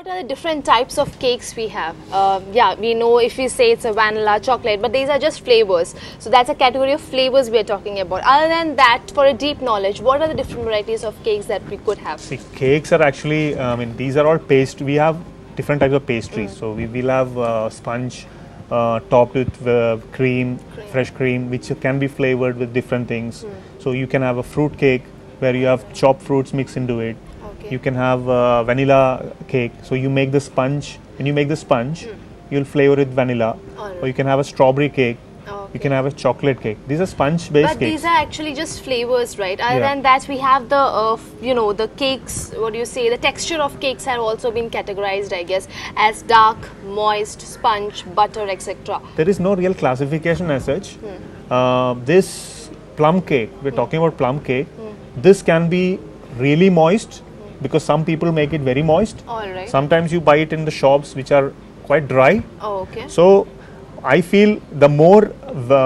What are the different types of cakes we have? Yeah, we know if we say it's a vanilla, chocolate, but these are just flavors. So that's a category of flavors we are talking about. Other than that, for a deep knowledge, what are the different varieties of cakes that we could have? See, cakes are actually, these are all paste. We have different types of pastries. So we will have sponge topped with cream, fresh cream, which can be flavored with different things. So you can have a fruit cake where you have chopped fruits mixed into it. You can have vanilla cake. So you make the sponge. When you make the sponge, you'll flavor it with vanilla. Or you can have a strawberry cake. You can have a chocolate cake. These are sponge-based cakes. But these are actually just flavors, right? Other than that, we have the, the cakes. What do you say? The texture of cakes have also been categorized, I guess, as dark, moist, sponge, butter, etc. There is no real classification as such. This plum cake, we're talking about plum cake. This can be really moist because some people make it very moist. All right. Sometimes you buy it in the shops which are quite dry. Oh, okay. So I feel the more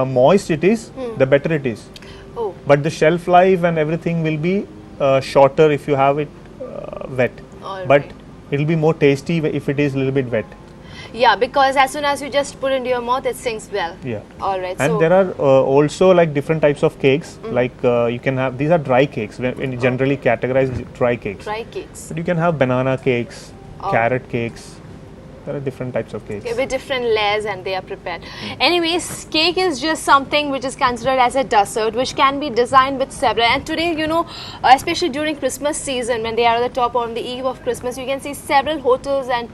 moist it is, the better it is. Oh. But the shelf life and everything will be shorter if you have it wet. All but right. it will be more tasty if it is a little bit wet. Yeah, because as soon as you just put it into your mouth, it sings well. Yeah. All right. And so there are also like different types of cakes. Like you can have, these are dry cakes. When generally categorized dry cakes. dry cakes. But you can have banana cakes, carrot cakes. There are different types of cakes. Okay, with different layers and they are prepared. Anyways, cake is just something which is considered as a dessert which can be designed with several. And today, especially during Christmas season when they are at the top on the eve of Christmas, you can see several hotels and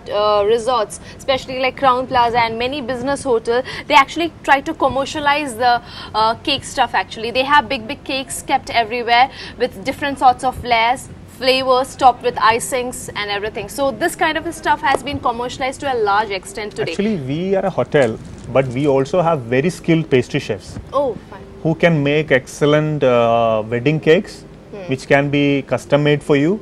resorts, especially like Crown Plaza and many business hotels, they actually try to commercialize the cake stuff actually. They have big cakes kept everywhere with different sorts of layers, flavors topped with icings and everything. So this kind of stuff has been commercialized to a large extent today. Actually, we are a hotel, but we also have very skilled pastry chefs. Oh, fine. Who can make excellent wedding cakes, which can be custom made for you.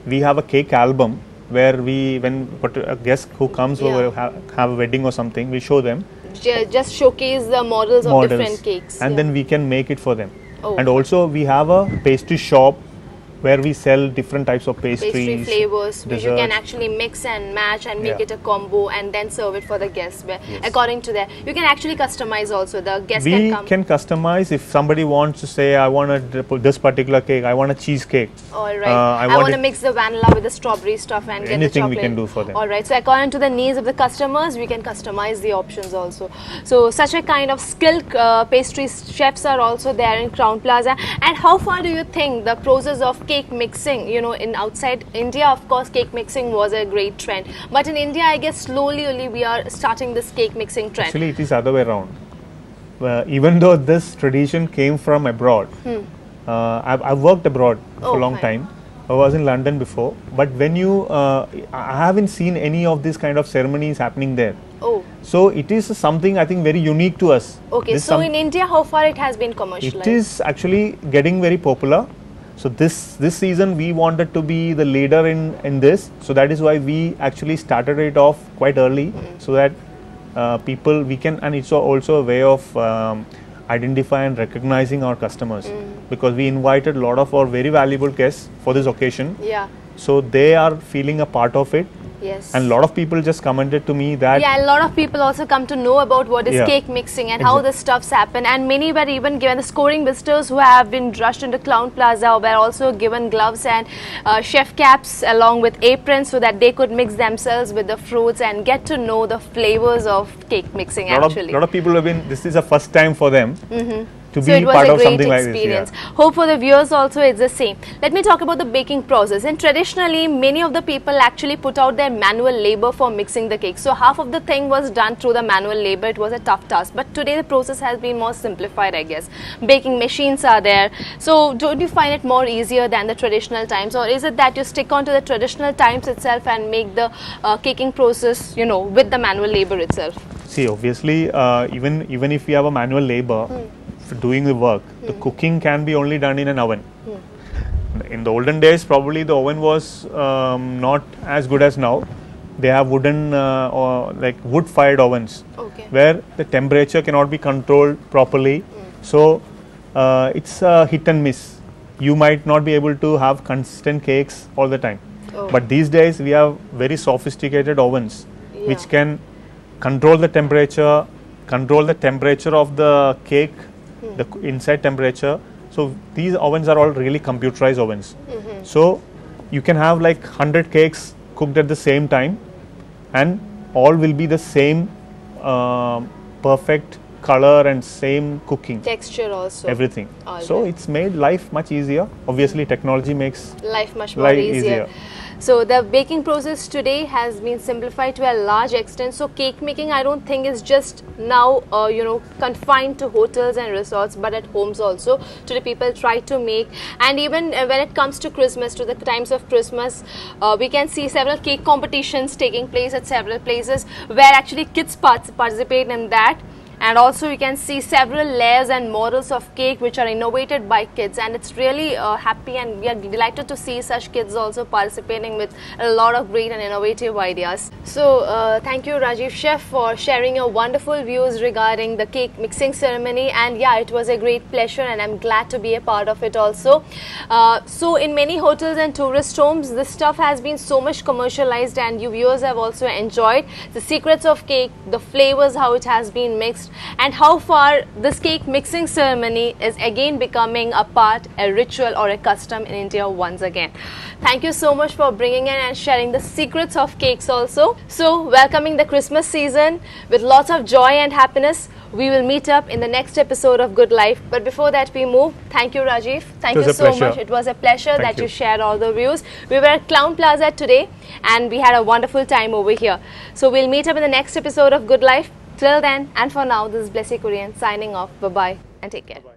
We have a cake album where when a guest who comes over have a wedding or something, we show them. Just showcase the models of different cakes. And then we can make it for them. Oh. And also we have a pastry shop where we sell different types of pastries, pastry flavors which you can desserts. actually mix and match and make Yeah. it a combo and then serve it for the guests. According to that, you can actually customize also. The guest We can come. can customize if somebody wants to say, I want this particular cake, I want a cheesecake. All right. I I want to it- mix the vanilla with the strawberry stuff and get the Anything chocolate. we can do for them. All right. So according to the needs of the customers, we can customize the options also. So such a kind of skilled pastry chefs are also there in Crown Plaza. And how far do you think the process of cake mixing? In outside India, of course, cake mixing was a great trend. But in India, I guess slowly only we are starting this cake mixing trend. Actually, it is other way around. Even though this tradition came from abroad, I've worked abroad for a long time. I was in London before, but when I haven't seen any of these kind of ceremonies happening there. Oh. So it is something I think very unique to us. Okay, This so in India, how far it has been it commercialized? is actually getting very popular. So this season we wanted to be the leader in this. So that is why we actually started it off quite early, so that people we can, and it's also a way of identify and recognizing our customers, because we invited a lot of our very valuable guests for this occasion. Yeah. So they are feeling a part of it. Yes. And a lot of people just commented to me that Yeah, a lot of people also come to know about what is Yeah. cake mixing and how the stuffs happen. And many were even given, the scoring visitors who have been rushed into Crown Plaza were also given gloves and chef caps along with aprons so that they could mix themselves with the fruits and get to know the flavors of cake mixing a actually. lot of people have been, this is a first time for them to So be it was part a of great something like this. experience. Yeah. Hope for the viewers also it's the same. Let me talk about the baking process. And traditionally, many of the people actually put out their manual labor for mixing the cake. So half of the thing was done through the manual labor. It was a tough task. But today the process has been more simplified, I guess. Baking machines are there. So don't you find it more easier than the traditional times, or is it that you stick on to the traditional times itself and make the caking process, with the manual labor itself? See, obviously, even if we have a manual labor for doing the work, the cooking can be only done in an oven. In the olden days, probably the oven was not as good as now. They have wooden or like wood-fired ovens, where the temperature cannot be controlled properly. So it's a hit and miss. You might not be able to have consistent cakes all the time. Oh. But these days we have very sophisticated ovens which Yeah. can control the temperature of the cake, the inside temperature. So these ovens are all really computerized ovens. So you can have like 100 cakes cooked at the same time, and all will be the same perfect color and same cooking, Texture also. everything. All So right. it's made life much easier. Obviously technology makes Life much more life easier. So the baking process today has been simplified to a large extent. So cake making, I don't think is just now confined to hotels and resorts, but at homes also. Today people try to make, and even when it comes to Christmas, to the times of Christmas, we can see several cake competitions taking place at several places where actually kids participate in that. And also you can see several layers and models of cake which are innovated by kids, and it's really happy, and we are delighted to see such kids also participating with a lot of great and innovative ideas. So thank you Rajiv Chef for sharing your wonderful views regarding the cake mixing ceremony, and yeah, it was a great pleasure and I'm glad to be a part of it also. So in many hotels and tourist homes, this stuff has been so much commercialized, and you viewers have also enjoyed the secrets of cake, the flavors, how it has been mixed, and how far this cake mixing ceremony is again becoming a part, a ritual or a custom in India once again. Thank you so much for bringing in and sharing the secrets of cakes also. So welcoming the Christmas season with lots of joy and happiness. We will meet up in the next episode of Good Life. But before that we move, thank you Rajiv. Thank It was you a so pleasure. much. It was a pleasure Thank that you you. shared all the views. We were at Clown Plaza today and we had a wonderful time over here. So we'll meet up in the next episode of Good Life. Till then and for now, this is Blessy Korean signing off. Bye-bye and take care.